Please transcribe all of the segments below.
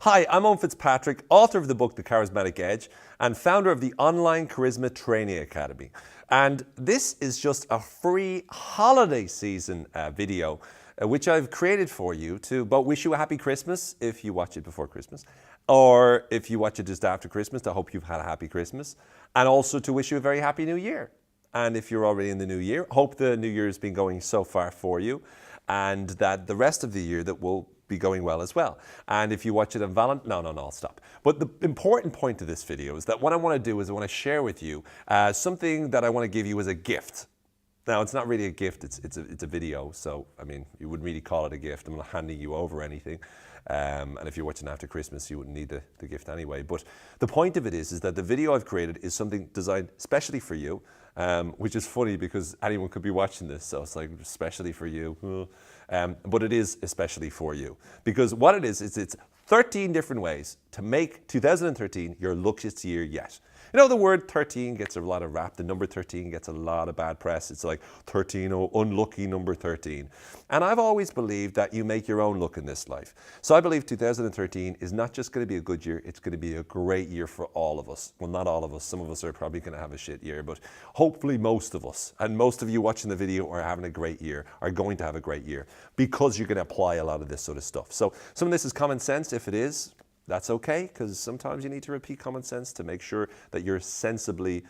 Hi, I'm Owen Fitzpatrick, author of the book The Charismatic Edge and founder of the online Charisma Training Academy. And this is just a free holiday season video which I've created for you to both wish you a happy Christmas if you watch it before Christmas, or if you watch it just after Christmas, to hope you've had a happy Christmas, and also to wish you a very happy New Year. And if you're already in the new year, hope the new year has been going so far for you and that the rest of the year that will be going well as well. And if you watch it on I'll stop. But the important point of this video is that what I want to do is I want to share with you something that I want to give you as a gift. Now, it's not really a gift, it's a video, so I mean, you wouldn't really call it a gift. I'm not handing you over anything. And if you're watching after Christmas, you wouldn't need the gift anyway. But the point of it is that the video I've created is something designed especially for you, which is funny because anyone could be watching this, so it's like, especially for you. But it is especially for you. Because what it is it's 13 different ways to make 2013 your luckiest year yet. You know, the word 13 gets a lot of rap. The number 13 gets a lot of bad press. It's like 13, oh, unlucky number 13. And I've always believed that you make your own luck in this life. So I believe 2013 is not just going to be a good year, it's going to be a great year for all of us. Well, not all of us. Some of us are probably going to have a shit year, but hopefully most of us, and most of you watching the video are having a great year, are going to have a great year because you're going to apply a lot of this sort of stuff. So some of this is common sense. If it is, that's okay, because sometimes you need to repeat common sense to make sure that you're sensibly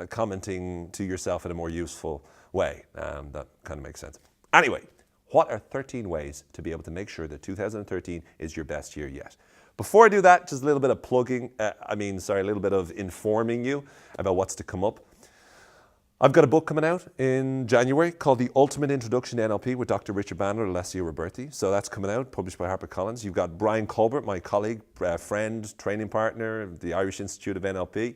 commenting to yourself in a more useful way. That kind of makes sense. Anyway, what are 13 ways to be able to make sure that 2013 is your best year yet? Before I do that, just a little bit of plugging, a little bit of informing you about what's to come up. I've got a book coming out in January called The Ultimate Introduction to NLP with Dr. Richard Bandler and Alessio Roberti. So that's coming out, published by HarperCollins. You've got Brian Colbert, my colleague, friend, training partner of the Irish Institute of NLP.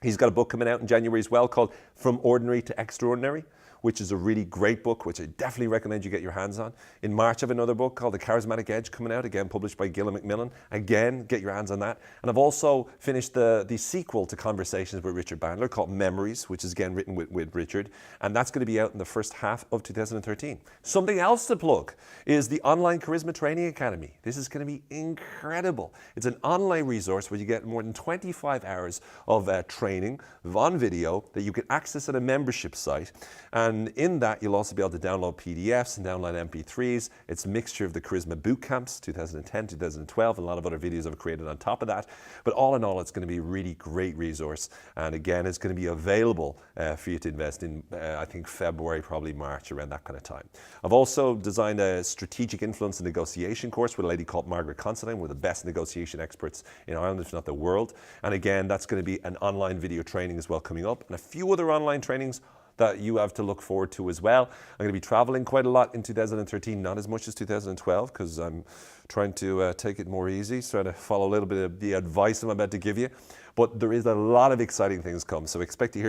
He's got a book coming out in January as well called From Ordinary to Extraordinary, which is a really great book, which I definitely recommend you get your hands on. In March, I have another book called The Charismatic Edge coming out, again published by Gillan Macmillan. Again, get your hands on that. And I've also finished the sequel to Conversations with Richard Bandler called Memories, which is again written with Richard. And that's going to be out in the first half of 2013. Something else to plug is the online Charisma Training Academy. This is going to be incredible. It's an online resource where you get more than 25 hours of training on video that you can access at a membership site. And in that, you'll also be able to download PDFs and download MP3s. It's a mixture of the Charisma boot camps, 2010, 2012, and a lot of other videos I've created on top of that. But all in all, it's going to be a really great resource. And again, it's going to be available for you to invest in, I think, February, probably March, around that kind of time. I've also designed a strategic influence and negotiation course with a lady called Margaret Considine, one of the best negotiation experts in Ireland, if not the world. And again, that's going to be an online video training as well coming up, and a few other online trainings that you have to look forward to as well. I'm going to be traveling quite a lot in 2013, not as much as 2012, because I'm trying to take it more easy, trying to follow a little bit of the advice I'm about to give you. But there is a lot of exciting things come, so expect to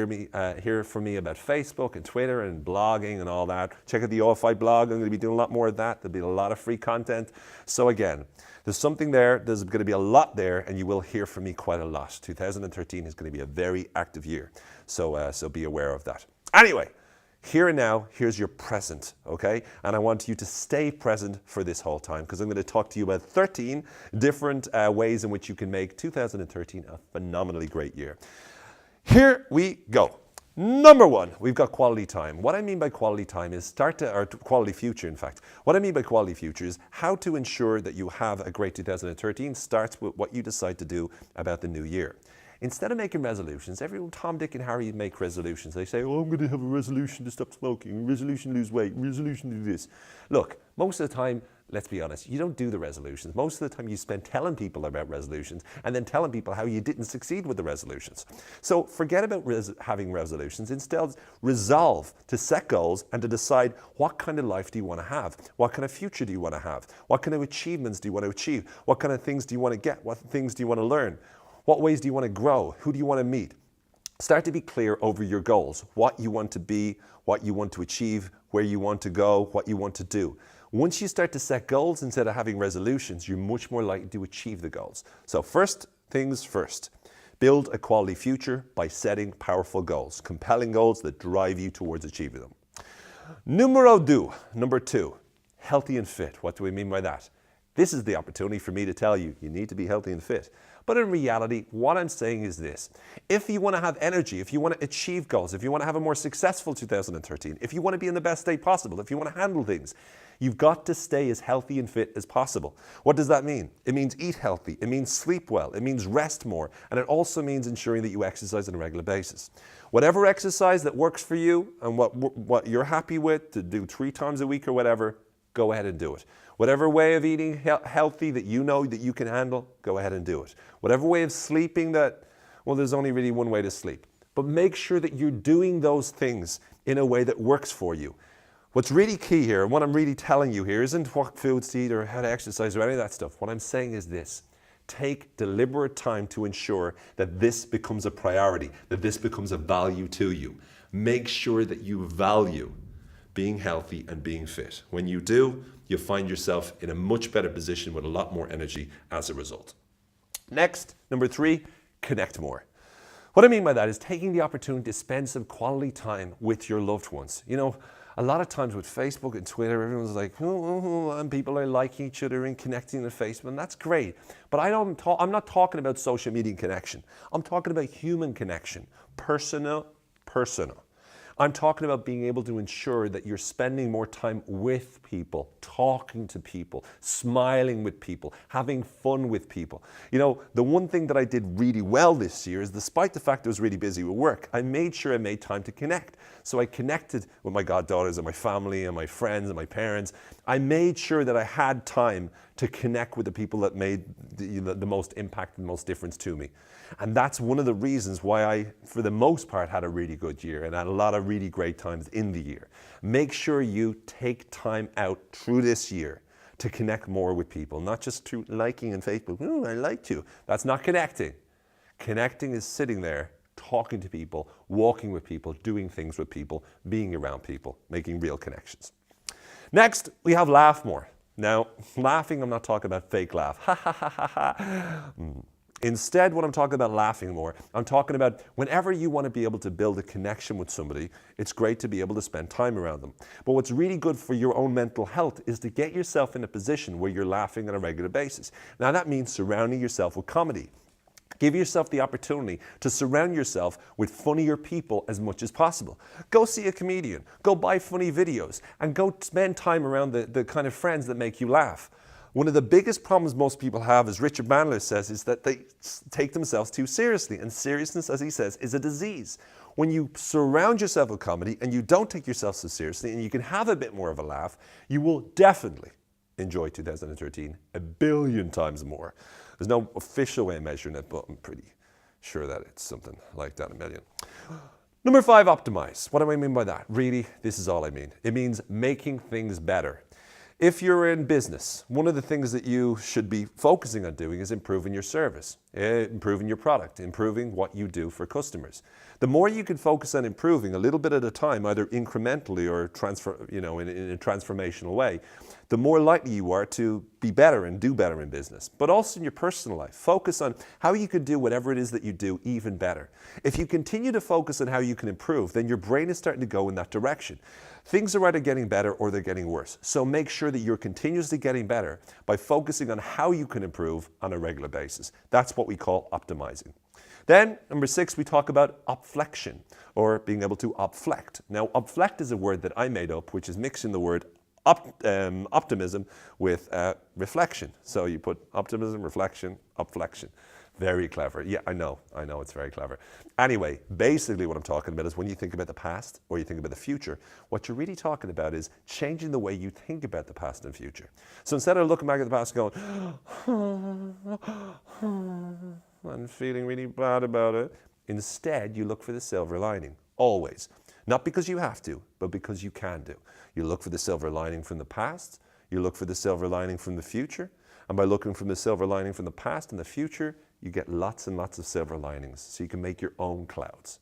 hear from me about Facebook and Twitter and blogging and all that. Check out the OFI blog. I'm going to be doing a lot more of that. There'll be a lot of free content. So again, there's something there. There's going to be a lot there, and you will hear from me quite a lot. 2013 is going to be a very active year, so be aware of that. Anyway, here and now, here's your present, okay? And I want you to stay present for this whole time, because I'm going to talk to you about 13 different ways in which you can make 2013 a phenomenally great year. Here we go. Number one, we've got quality time. What I mean by quality time is quality future, in fact. What I mean by quality future is how to ensure that you have a great 2013 starts with what you decide to do about the new year. Instead of making resolutions, Tom, Dick, and Harry make resolutions. They say, oh, I'm going to have a resolution to stop smoking, resolution to lose weight, resolution to do this. Look, most of the time, let's be honest, you don't do the resolutions. Most of the time you spend telling people about resolutions and then telling people how you didn't succeed with the resolutions. So forget about having resolutions. Instead, resolve to set goals and to decide what kind of life do you want to have? What kind of future do you want to have? What kind of achievements do you want to achieve? What kind of things do you want to get? What things do you want to learn? What ways do you want to grow? Who do you want to meet? Start to be clear over your goals, what you want to be, what you want to achieve, where you want to go, what you want to do. Once you start to set goals instead of having resolutions, you're much more likely to achieve the goals. So first things first, build a quality future by setting powerful goals, compelling goals that drive you towards achieving them. Number two, healthy and fit. What do we mean by that? This is the opportunity for me to tell you, you need to be healthy and fit. But in reality, what I'm saying is this. If you want to have energy, if you want to achieve goals, if you want to have a more successful 2013, if you want to be in the best state possible, if you want to handle things, you've got to stay as healthy and fit as possible. What does that mean? It means eat healthy, it means sleep well, it means rest more, and it also means ensuring that you exercise on a regular basis. Whatever exercise that works for you and what you're happy with to do 3 times a week or whatever, go ahead and do it. Whatever way of eating healthy that you know that you can handle, go ahead and do it. Whatever way of sleeping that, well, there's only really one way to sleep. But make sure that you're doing those things in a way that works for you. What's really key here, and what I'm really telling you here, isn't what foods to eat or how to exercise or any of that stuff. What I'm saying is this. Take deliberate time to ensure that this becomes a priority, that this becomes a value to you. Make sure that you value being healthy and being fit. When you do, you'll find yourself in a much better position with a lot more energy as a result. Next, number 3, connect more. What I mean by that is taking the opportunity to spend some quality time with your loved ones. You know, a lot of times with Facebook and Twitter, everyone's like, and people are liking each other and connecting on Facebook, and that's great. But I'm not talking about social media connection. I'm talking about human connection, personal. I'm talking about being able to ensure that you're spending more time with people, talking to people, smiling with people, having fun with people. You know, the one thing that I did really well this year is, despite the fact I was really busy with work, I made sure I made time to connect. So I connected with my goddaughters and my family and my friends and my parents. I made sure that I had time to connect with the people that made the most impact and most difference to me. And that's one of the reasons why I, for the most part, had a really good year and had a lot of really great times in the year. Make sure you take time out through this year to connect more with people, not just through liking on Facebook. Oh, I liked you. That's not connecting. Connecting is sitting there, talking to people, walking with people, doing things with people, being around people, making real connections. Next, we have laugh more. Now, laughing, I'm not talking about fake laugh. Ha ha ha ha ha. Instead, when I'm talking about laughing more, I'm talking about whenever you want to be able to build a connection with somebody, it's great to be able to spend time around them. But what's really good for your own mental health is to get yourself in a position where you're laughing on a regular basis. Now, that means surrounding yourself with comedy. Give yourself the opportunity to surround yourself with funnier people as much as possible. Go see a comedian, go buy funny videos, and go spend time around the kind of friends that make you laugh. One of the biggest problems most people have, as Richard Bandler says, is that they take themselves too seriously. And seriousness, as he says, is a disease. When you surround yourself with comedy and you don't take yourself so seriously and you can have a bit more of a laugh, you will definitely enjoy 2013 a billion times more. There's no official way of measuring it, but I'm pretty sure that it's something like that, a million. Number 5, optimize. What do I mean by that? Really, this is all I mean. It means making things better. If you're in business, one of the things that you should be focusing on doing is improving your service, improving your product, improving what you do for customers. The more you can focus on improving a little bit at a time, either incrementally or in a transformational way, the more likely you are to be better and do better in business. But also in your personal life, focus on how you can do whatever it is that you do even better. If you continue to focus on how you can improve, then your brain is starting to go in that direction. Things are either getting better or they're getting worse. So make sure that you're continuously getting better by focusing on how you can improve on a regular basis. That's what we call optimizing. Then, number 6, we talk about opflexion, or being able to opflect. Now, opflect is a word that I made up, which is mixing the word optimism with reflection. So you put optimism, reflection, opflexion. Very clever. Yeah, I know it's very clever. Anyway, basically what I'm talking about is when you think about the past or you think about the future, what you're really talking about is changing the way you think about the past and future. So instead of looking back at the past and going, and feeling really bad about it, instead you look for the silver lining, always. Not because you have to, but because you can do. You look for the silver lining from the past, you look for the silver lining from the future, and by looking from the silver lining from the past and the future, you get lots and lots of silver linings, so you can make your own clouds.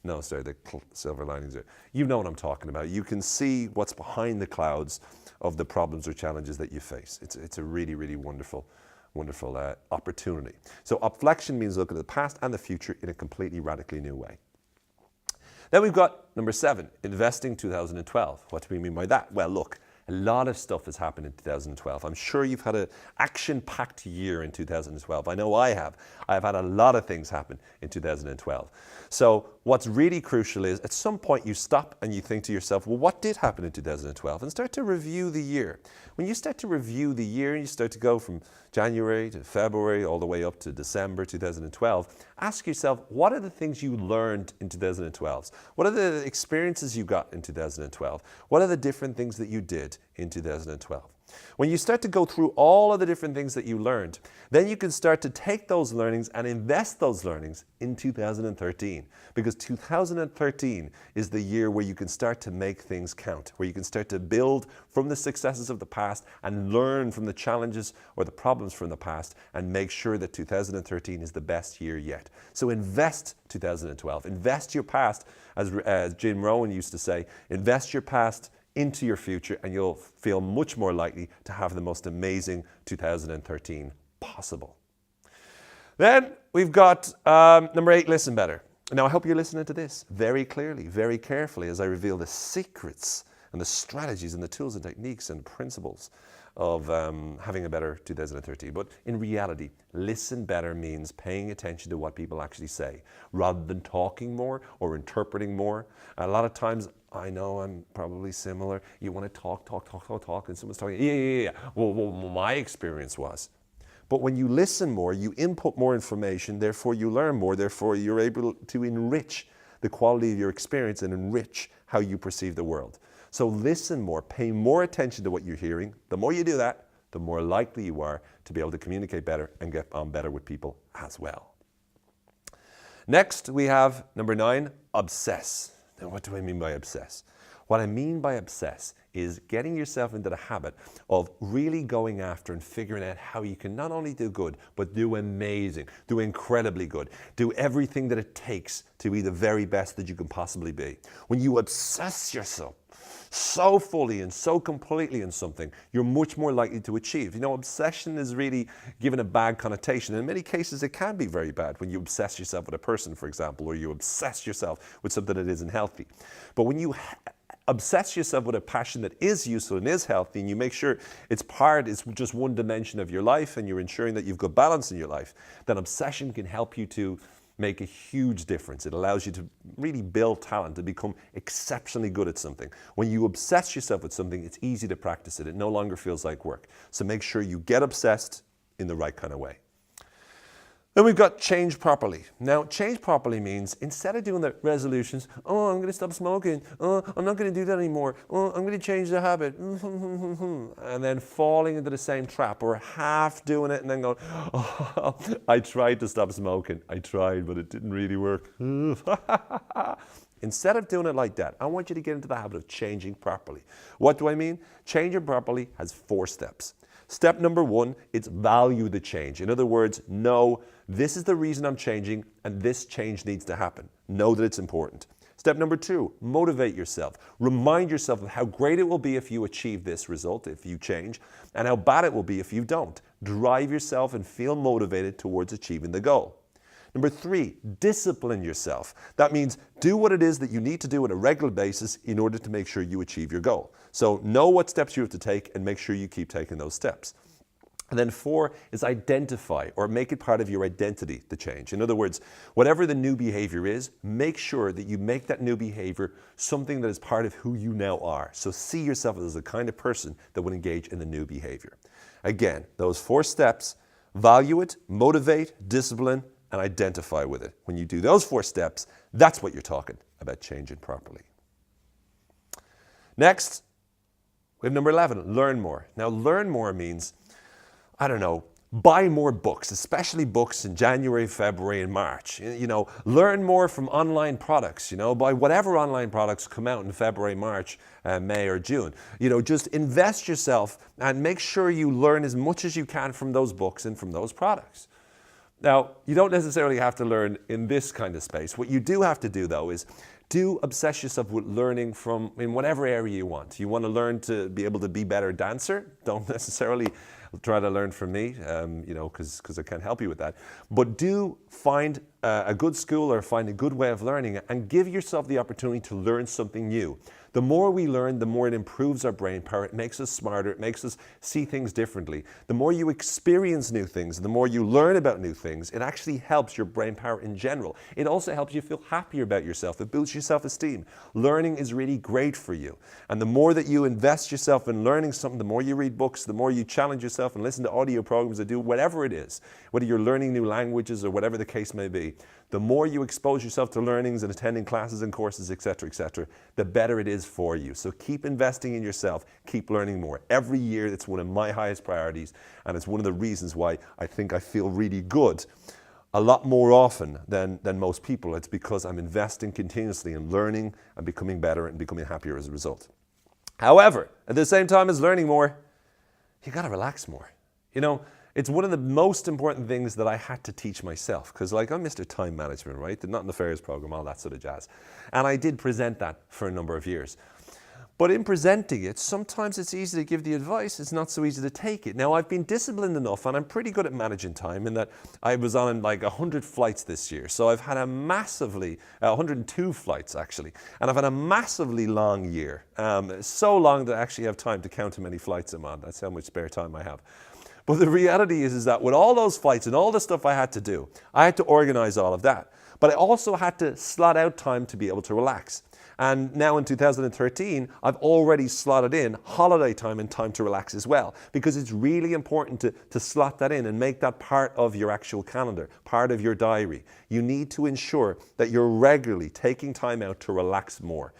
No, sorry, the silver linings are, you know what I'm talking about. You can see what's behind the clouds of the problems or challenges that you face. It's a really, really wonderful opportunity. So opflexion means looking at the past and the future in a completely radically new way. Then we've got number 7, investing 2012. What do we mean by that? Well, look, A lot of stuff has happened in 2012. I'm sure you've had an action-packed year in 2012. I know I have. I've had a lot of things happen in 2012. So what's really crucial is at some point you stop and you think to yourself, well, what did happen in 2012? And start to review the year. When you start to review the year and you start to go from January to February all the way up to December 2012, ask yourself, what are the things you learned in 2012? What are the experiences you got in 2012? What are the different things that you did in 2012? When you start to go through all of the different things that you learned, then you can start to take those learnings and invest those learnings in 2013. Because 2013 is the year where you can start to make things count, where you can start to build from the successes of the past and learn from the challenges or the problems from the past and make sure that 2013 is the best year yet. So invest 2012, invest your past, as Jim Rohn used to say, invest your past into your future and you'll feel much more likely to have the most amazing 2013 possible. Then we've got number 8, listen better. Now I hope you're listening to this very clearly, very carefully as I reveal the secrets and the strategies and the tools and techniques and principles of having a better 2013. But in reality, listen better means paying attention to what people actually say rather than talking more or interpreting more. A lot of times, I know I'm probably similar. You want to talk, and someone's talking, yeah. Well, my experience was. But when you listen more, you input more information, therefore you learn more, therefore you're able to enrich the quality of your experience and enrich how you perceive the world. So listen more, pay more attention to what you're hearing. The more you do that, the more likely you are to be able to communicate better and get on better with people as well. Next, we have number 9, obsess. Now, what do I mean by obsess? What I mean by obsess is getting yourself into the habit of really going after and figuring out how you can not only do good, but do amazing, do incredibly good, do everything that it takes to be the very best that you can possibly be. When you obsess yourself so fully and so completely in something, you're much more likely to achieve. You know, obsession is really given a bad connotation. In many cases, it can be very bad when you obsess yourself with a person, for example, or you obsess yourself with something that isn't healthy. But when you obsess yourself with a passion that is useful and is healthy, and you make sure it's just one dimension of your life, and you're ensuring that you've got balance in your life, then obsession can help you to make a huge difference. It allows you to really build talent, to become exceptionally good at something. When you obsess yourself with something, it's easy to practice it. It no longer feels like work. So make sure you get obsessed in the right kind of way. Then we've got change properly. Now, change properly means instead of doing the resolutions, oh, I'm going to stop smoking, oh, I'm not going to do that anymore, oh, I'm going to change the habit, and then falling into the same trap or half doing it and then going, oh, I tried to stop smoking. I tried, but it didn't really work. Instead of doing it like that, I want you to get into the habit of changing properly. What do I mean? Changing properly has 4 steps. Step number 1, it's value the change. In other words, know this is the reason I'm changing and this change needs to happen. Know that it's important. Step number 2, motivate yourself. Remind yourself of how great it will be if you achieve this result, if you change, and how bad it will be if you don't. Drive yourself and feel motivated towards achieving the goal. Number 3, discipline yourself. That means do what it is that you need to do on a regular basis in order to make sure you achieve your goal. So know what steps you have to take and make sure you keep taking those steps. And then 4 is identify or make it part of your identity, the change. In other words, whatever the new behavior is, make sure that you make that new behavior something that is part of who you now are. So see yourself as the kind of person that would engage in the new behavior. Again, those 4 steps, value it, motivate, discipline, and identify with it. When you do those 4 steps, that's what you're talking about changing properly. Next, we have number 11, learn more. Now, learn more means, I don't know, buy more books, especially books in January, February, and March. You know, learn more from online products, you know, buy whatever online products come out in February, March, May, or June. You know, just invest yourself and make sure you learn as much as you can from those books and from those products. Now, you don't necessarily have to learn in this kind of space. What you do have to do, though, is do obsess yourself with learning from in whatever area you want. You want to learn to be able to be a better dancer? Don't necessarily try to learn from me, you know, because I can't help you with that. But do find a good school or find a good way of learning and give yourself the opportunity to learn something new. The more we learn, the more it improves our brain power. It makes us smarter. It makes us see things differently. The more you experience new things, the more you learn about new things, it actually helps your brain power in general. It also helps you feel happier about yourself. It builds your self-esteem. Learning is really great for you. And the more that you invest yourself in learning something, the more you read books, the more you challenge yourself and listen to audio programs that do whatever it is, whether you're learning new languages or whatever the case may be, the more you expose yourself to learnings and attending classes and courses, etc., the better it is for you. So keep investing in yourself, keep learning more. Every year, it's one of my highest priorities, and it's one of the reasons why I think I feel really good a lot more often than most people. It's because I'm investing continuously in learning and becoming better and becoming happier as a result. However, at the same time as learning more, you gotta relax more. You know, it's one of the most important things that I had to teach myself, because like I'm Mr. Time Management, right? The Not in Affairs program, all that sort of jazz. And I did present that for a number of years. But in presenting it, sometimes it's easy to give the advice, it's not so easy to take it. Now, I've been disciplined enough, and I'm pretty good at managing time, in that I was on like 100 flights this year. So I've had a massively, 102 flights actually, and I've had a massively long year. So long that I actually have time to count how many flights I'm on. That's how much spare time I have. But the reality is that with all those flights and all the stuff I had to do, I had to organize all of that. But I also had to slot out time to be able to relax. And now in 2013, I've already slotted in holiday time and time to relax as well, because it's really important to slot that in and make that part of your actual calendar, part of your diary. You need to ensure that you're regularly taking time out to relax more.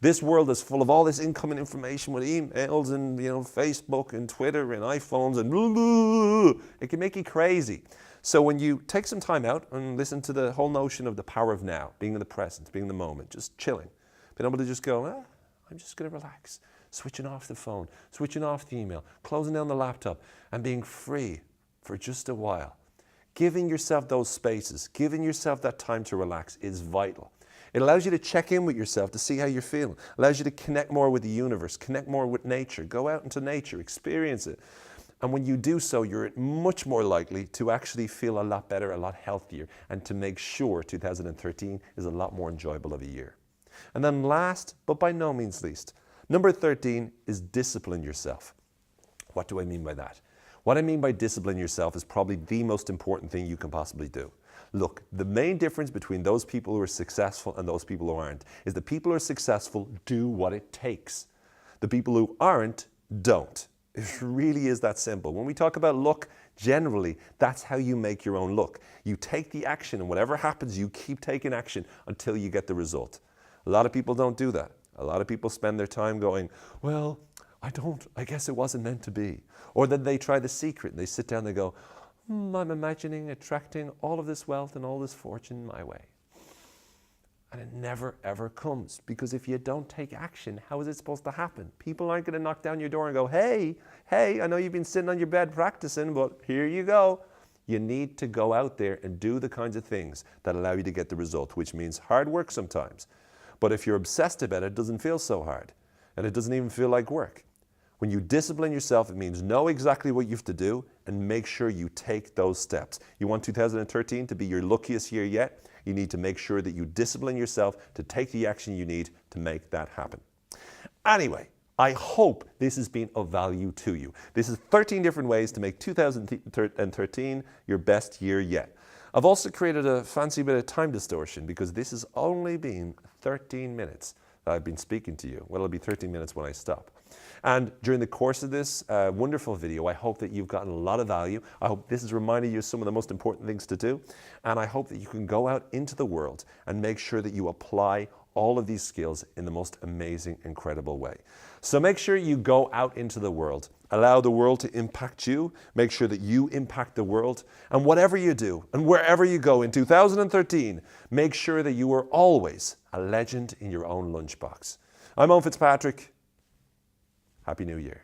This world is full of all this incoming information with emails and Facebook and Twitter and iPhones and blah, blah, blah. It can make you crazy. So when you take some time out and listen to the whole notion of the power of now, being in the present, being in the moment, just chilling, being able to just go, I'm just going to relax, switching off the phone, switching off the email, closing down the laptop, and being free for just a while. Giving yourself those spaces, giving yourself that time to relax is vital. It allows you to check in with yourself to see how you're feeling. It allows you to connect more with the universe, connect more with nature, go out into nature, experience it. And when you do so, you're much more likely to actually feel a lot better, a lot healthier, and to make sure 2013 is a lot more enjoyable of a year. And then last, but by no means least, number 13 is discipline yourself. What do I mean by that? What I mean by discipline yourself is probably the most important thing you can possibly do. Look, the main difference between those people who are successful and those people who aren't is the people who are successful do what it takes. The people who aren't, don't. It really is that simple. When we talk about luck, generally, that's how you make your own luck. You take the action, and whatever happens, you keep taking action until you get the result. A lot of people don't do that. A lot of people spend their time going, well, I guess it wasn't meant to be. Or then they try The Secret, and they sit down and they go, I'm imagining attracting all of this wealth and all this fortune my way. And it never, ever comes. Because if you don't take action, how is it supposed to happen? People aren't going to knock down your door and go, hey, I know you've been sitting on your bed practicing, but here you go. You need to go out there and do the kinds of things that allow you to get the result, which means hard work sometimes. But if you're obsessed about it, it doesn't feel so hard. And it doesn't even feel like work. When you discipline yourself, it means know exactly what you have to do and make sure you take those steps. You want 2013 to be your luckiest year yet? You need to make sure that you discipline yourself to take the action you need to make that happen. Anyway, I hope this has been of value to you. This is 13 different ways to make 2013 your best year yet. I've also created a fancy bit of time distortion because this has only been 13 minutes that I've been speaking to you. Well, it'll be 13 minutes when I stop. And during the course of this wonderful video, I hope that you've gotten a lot of value. I hope this has reminded you of some of the most important things to do. And I hope that you can go out into the world and make sure that you apply all of these skills in the most amazing, incredible way. So make sure you go out into the world. Allow the world to impact you. Make sure that you impact the world. And whatever you do and wherever you go in 2013, make sure that you are always a legend in your own lunchbox. I'm Owen Fitzpatrick. Happy New Year.